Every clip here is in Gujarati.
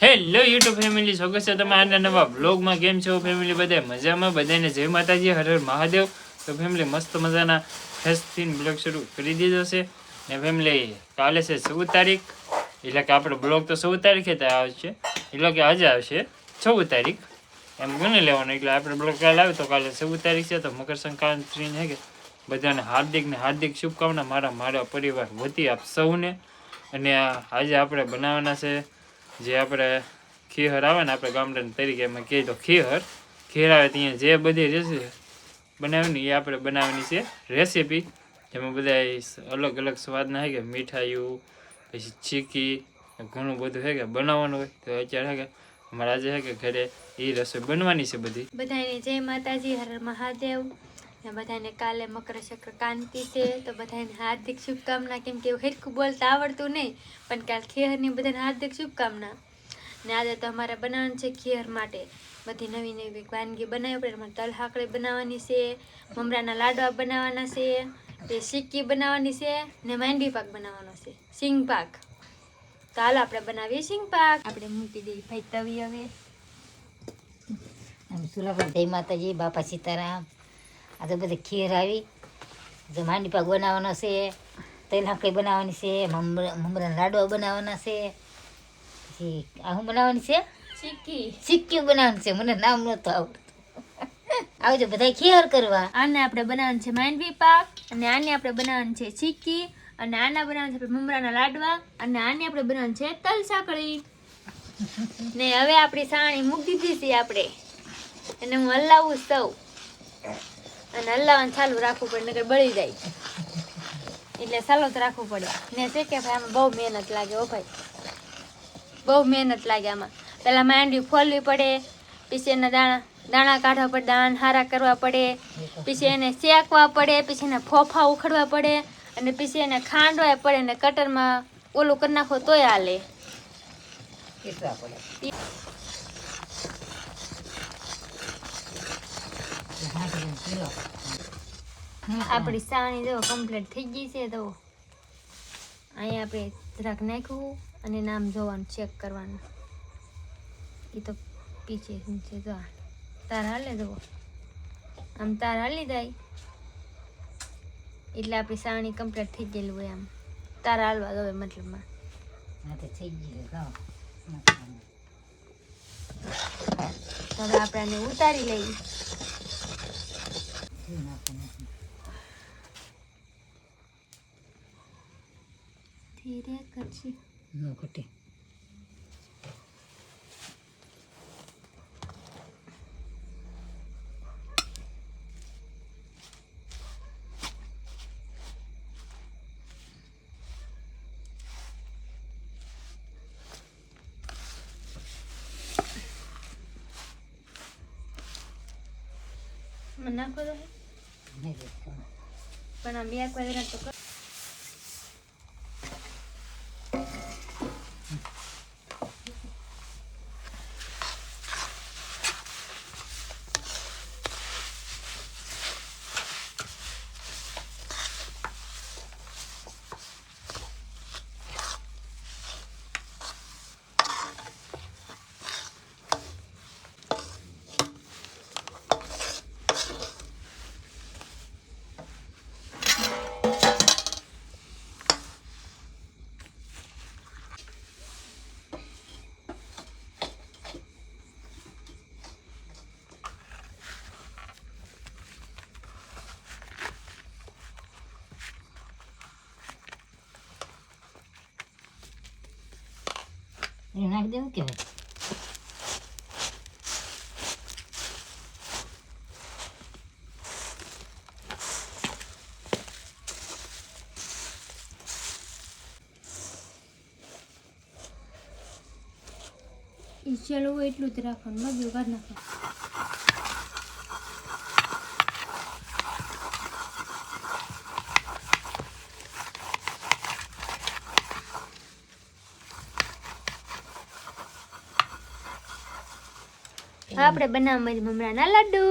હેલો યુટ્યુબ ફેમિલી, સ્વાગત છે તમારા નવા બ્લોગમાં. કેમ છો ફેમિલી? બધા મજામાં? બધાને જય માતાજી, હર હર મહાદેવ. તો ફેમિલી મસ્ત મજાના ફેસ્ટથી બ્લોગ શરૂ કરી દીધો છે ને ફેમિલી. કાલે છે 14 તારીખ, એટલે કે આપણો બ્લોગ તો 14 તારીખે તો આવશે, એટલે કે આજે આવશે 14 તારીખ એમ ગણી લેવાનું. એટલે આપણે બ્લોગ કાલે આવે તો કાલે 14 તારીખ છે. તો મકર સંક્રાંતિ છે કે બધાને હાર્દિક શુભકામના મારા પરિવાર વતી આપ સૌને. અને આજે આપણે બનાવવાના છે જે આપણે ખીહર આવે ને, આપણે ગામડાના તરીકે એમાં કહીએ તો ખીર આવે ત્યાં જે બધી રેસીપી બનાવવાની એ આપણે બનાવવાની છે રેસીપી. જેમાં બધા અલગ અલગ સ્વાદના છે કે મીઠાઈઓ, પછી ચીકી, ઘણું બધું છે કે બનાવવાનું હોય. તો અત્યારે છે કે અમારે આજે છે કે ઘરે એ રસોઈ બનવાની છે બધી. બધાને જય માતાજી, હર હર મહાદેવ. ને બધાને કાલે મકર સંક્રાંતિ છે તો બધાને હાર્દિક શુભકામના. કેમ કે હેરખું બોલતા આવડતું નહીં, પણ કાલ ખીહરની બધાને હાર્દિક શુભકામના. ને આજે તો અમારે બનાવવાનું છે ખીહર માટે બધી નવી નવી વાનગી બનાવી પડે. તલ હાકડી બનાવવાની છે, મમરાના લાડવા બનાવવાના છે, એ સિક્કી બનાવવાની છે ને માંડવી પાક બનાવવાનો છે, સિંગ પાક. તો હાલો આપણે બનાવીએ સિંગ પાક. આપણે મૂકી દઈએ ભાઈ તવી. હવે સુલા પર જય માતાજી, બાપા સીતારામ. આ તો બધી ખીર આવી, જો માંડી પાક બનાવવાનો છે, તેલ હાંકડી બનાવવાની છે, મમરાના લાડવા બનાવવાના છે, પછી આ શું બનાવવાની છે? સિક્કી બનાવવાની છે. મને નામ નહોતું આવડતું. આવજો બધા ખીર કરવા. આને આપણે બનાવવાનું છે માંડવી પાક, અને આને આપણે બનાવવાનું છે સિક્કી, અને આના બનાવવાનું છે મમરાના લાડવા, અને આને આપણે બનાવવાનું છે તલ સાંકળી. ને હવે આપણી સાણી મૂકી દીધી છે આપણે, એને હું હલાવું સૌ, અને હલાવવાનું ચાલુ રાખવું પડે નકર બળી જાય, એટલે ચાલો જ રાખવું પડે. ને છે કે ભાઈ આમાં બહુ મહેનત લાગે. ઓ ભાઈ બહુ મહેનત લાગે આમાં. પહેલાં માંડવી ફોલવી પડે, પછી એના દાણા કાઢવા પડે, દાણા હારા કરવા પડે, પછી એને શેકવા પડે, પછી એના ફોફા ઉખડવા પડે, અને પછી એને ખાંડવા પડે, ને કટરમાં ઓલું કરી નાખો તોય હાલે. આપણી સાણી જો કમ્પ્લીટ થઈ ગઈ છે. તો અહીંયા આપણે જરાક નાખવું અને નામ જોવાનું, ચેક કરવાનું. એ તો પીછે છે જો તાર હાલે જુઓ, આમ તાર હાલી જાય એટલે આપણી સાણી કમ્પ્લીટ થઈ ગયેલું હોય. આમ તાર હાલવા દો મતલબમાં. થઈ ગયું. હવે આપણે આને ઉતારી લઈએ. ધીરે કરશી ન ઘટે. મને નાખો તો પણ આમ એક વાર તો કર. એ નાખી દેવું કે ચાલો એટલું જ રાખવાનું, બધું કાઢ નાખવાનું. આપણે બનાવવા મમરાના લાડુ.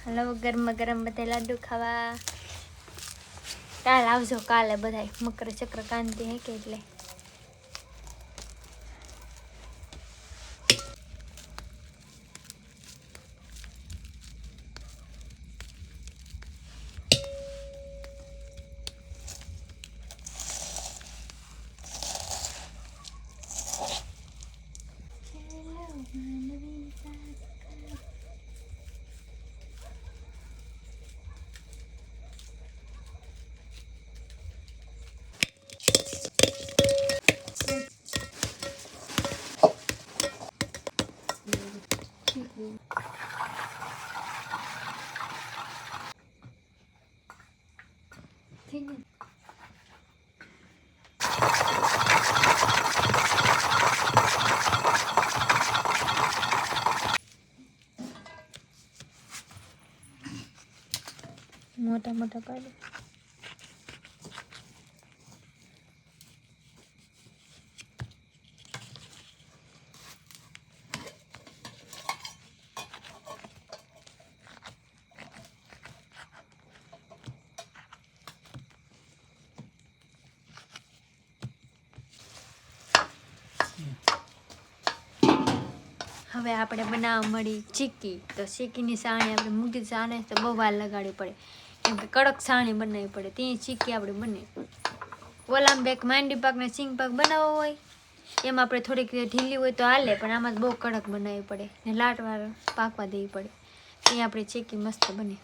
હલો, ગરમ ગરમ બધા લાડુ ખાવા. કાલ આવજો, કાલે બધાય મકર સંક્રાંતિ હે કે એટલે મોટા મોટા પાડે. હવે આપણે બનાવવા મળી ચીક્કી. તો ચીક્કીની સાણી આપણે મૂકી સાણે તો બહુ વાર લગાડવી પડે, કેમ કે કડક સાણી બનાવવી પડે. ત્યાં ચીક્કી આપણે બને. ઓલામાં બેક માંડી પાક ને સિંગ પાક બનાવવો હોય એમાં આપણે થોડીક ઢીલી હોય તો હાલે, પણ આમાં બહુ કડક બનાવવી પડે ને લાટવાર પાકવા દેવી પડે. ત્યાં આપણે ચીક્કી મસ્ત બને.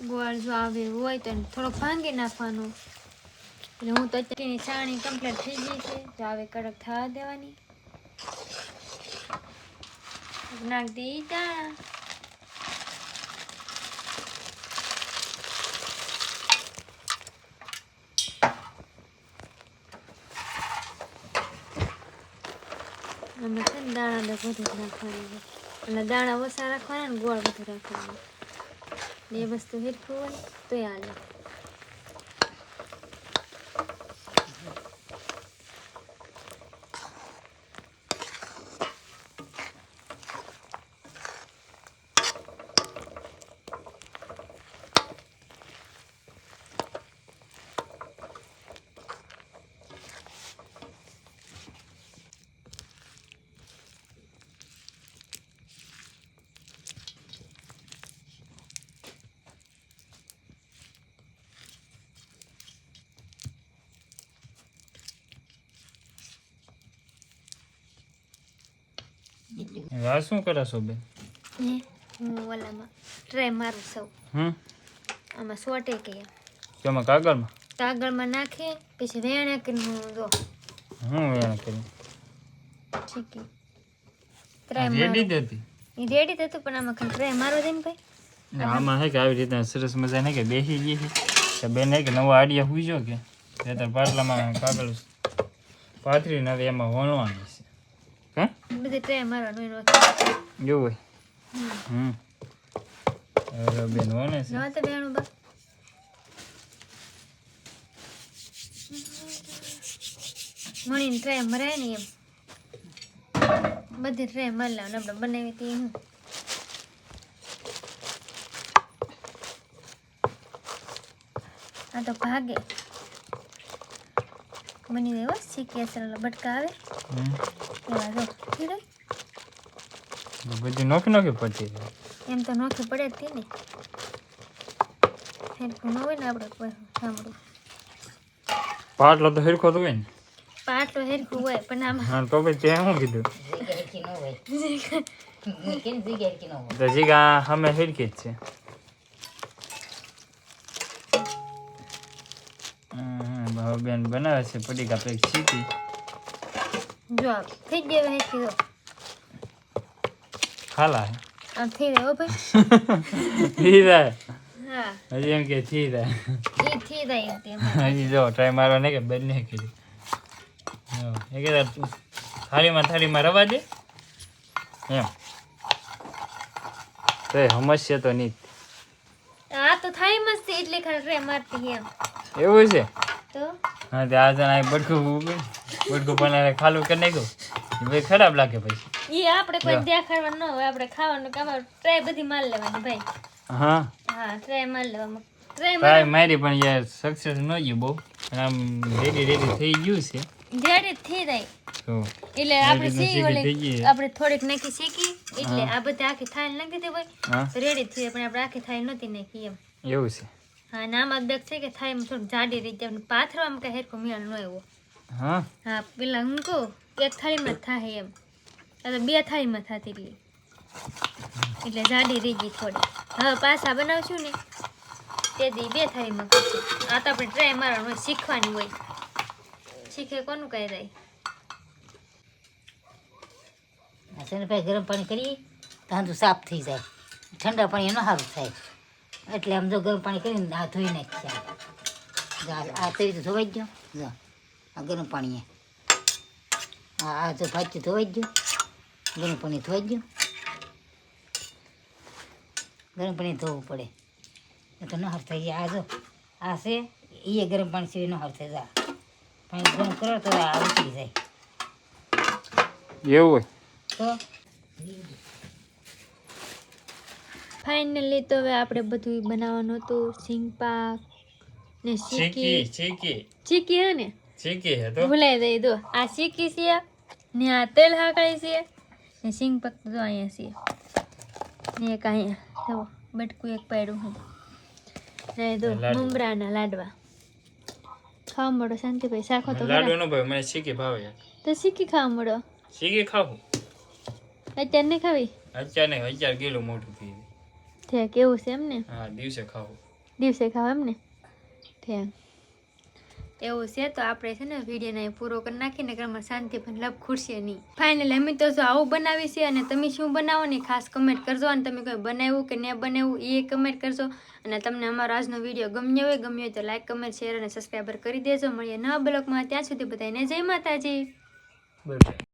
ગોળ જો આવે હોય તો થોડોક ભાંગી નાખવાનો. એટલે હું તો અત્યારની છાણી કમ્પ્લીટ થઈ ગઈ છે, તો હવે કડક થવા દેવાની. નાખ દઈ દાણા. અમે છે ને દાણા બધું નાખવાનું, એટલે દાણા ઓછા રાખવાના ને ગોળ બધું રાખવાનું. એ વસ્તુ હેરખું હોય તો હાલે. આ શું કરો છો બેન? હું ઓલામાં ટ્રે મારું સૌ આમાં સોટે કે કેમાં? કાગળમાં? કાગળમાં નાખે પછી વેણે કરીને હું જો હું વેણ કરી ચીકી ટ્રે રેડી દેતી. એ રેડી થતું, પણ આમાં ખાલી ટ્રે મારો દે ને ભાઈ. આમાં હે કે આવી રીતના સરસ મજા ને કે બેસી ગઈ છે કે બેન હે કે નવો આડિયા પૂછ્યો કે તે પાટલામાં કાગળ પાથરીને હવે એમાં વણવાની છે. હા બધી ટ્રે મારવાનું એનો એવું હોય. હવે બેન વણે છે. જો તો વેણું બા મણીને ટ્રે મરાય ને એમ બધી ટ્રે મારી લાવને આપણે બનાવી હતી. હું આ તો ભાગે બની જાય. શીખી અસર બટકા આવે એવા જો ઠીક. બધી નોખી નોખી પડતી એમ તો નોખી પડે જ ને, હેરખું ન હોય ને આપણે સાંભળું. પાટલો તો હેરખો તો હોય ને. પાટલો હેરખું હોય પણ આમાં હા તો ભાઈ તે શું કીધું તો જીગા અમે હેરખી જ છે. બેન બનાવે છે પડીકા પેક શીખી. જો થઈ જાય હેરખી જો ખાલા આમ થઈ જાય. હો ભાઈ થઈ જાય. હા હજી એમ કે થઈ જાય. એ થઈ જાય તેમ. હજી જો ટ્રાય મારવા નહીં કે બંને કીધી એ કે થાળીમાં રવા દે એમ તો સમસ્યા તો નહીં. આ તો થાય મસ્ત એટલે ખરે મારતી એમ એવું છે. તો હા તે આ જણા બટકું બનાવે ખાલું કરી નાખ્યું એ ભાઈ ખરાબ લાગે પછી ઈ આપણે કોઈ દેખાડવાનું ન હોય, આપણે ખાવાનું કામ ટ્રાય બધી માર લેવાની ભાઈ. હા હા ટ્રાય માર લેવામાં. ટ્રાય ટ્રાય મારી પણ યાર સક્સેસ ન ગયું બહુ અને આમ રેડી થઈ ગયું છે જ્યારે થઈ જાય તો એટલે આપણે રીતના સી શીખી થઈ ગઈ. આપણે થોડીક નાખી શીખી એટલે આ બધી આખી થાળ નાખી દે હોય હા રેડી થઈ જાય, પણ આપણે આખી થાળ નહોતી નાખી એમ. એવું છે હા ને આમાં બેગ છે કે થાળીમાં થોડુંક જાડી રહી જાય, પાથરવામાં કઈ હેરખો મેળ ન આવ્યો. હા હા પેલા હું કહું એક થાળીમાં જ થાય એમ, આ તો 2 થાળીમાં થતી એટલે જાડી રહી ગઈ થોડી. હવે પાછા બનાવશું ને તે દી 2 થાળીમાં કરશું. આ તો આપણે ટ્રાય મારવાનું હોય, શીખવાની હોય, શીખે કોનું કઈ રહી. આ છે ને ભાઈ ગરમ પાણી કરીએ તો હાંધું સાફ થઈ જાય, ઠંડા પાણી એનો સારું થાય. એટલે આમ જો ગરમ પાણી કરીને આ ધોઈ નાખીએ. આ તવી તો ધોવાઈ જ ગયો, જો આ ગરમ પાણીએ આ જો ભાજ્યું ધોવાઈ જ ગયું, ગરમ પાણી ધોવાઈ ગયું. ગરમ પાણી ધોવું પડે એ તો ન હાર થાય. આ જો આ છે એ ગરમ પાણી સિવાય ન હાર થાય. જા પાણી ગરમ કરો તો આ ઉતરી જાય એવું હોય તો ફાઇનલી તો હવે આપણે બધું બનાવવાનું હતું. સિંગ પાક ને ચીકી હે ને શીખી હે તો ભૂલાઈ દઈ દો. આ ચીકી છે ને આ તેલ હાકળી છે ને સિંગ પાક તો અહીંયા છે ને એક અહીંયા જુઓ બટકું એક પાડ્યું હું ને દો મમરાના લાડવા. ખાવા મળો શાંતિભાઈ, શાખો તો ખરા. લાડુ નો ભાઈ મને શીખી ભાવે યાર. તો શીખી ખાવા મળો. શીખી ખાવું અત્યારે નહીં ખાવી અત્યારે 1000 કિલો મોટું થઈ ગયું. ઠેક એવું છે એમ ને, હા દિવસે ખાવું દિવસે ખાવા એમ ને ઠેક એવું છે. તો આપણે છે ને વિડીયોને પૂરો કરી નાખીને ઘરમાં શાંતિ પણ લપ ખુરશે નહીં. ફાઇનલી અમે તો જો આવું બનાવી છે અને તમે શું બનાવો ને ખાસ કમેન્ટ કરજો. અને તમે કોઈ બનાવ્યું કે ન બનાવ્યું એ કમેન્ટ કરજો. અને તમને અમારો આજનો વિડીયો ગમ્યો હોય તો લાઈક કમેન્ટ શેર અને સબસ્ક્રાઈબર કરી દેજો. મળીએ નવા બ્લોગમાં, ત્યાં સુધી બધાને જય માતાજી. બરાબર.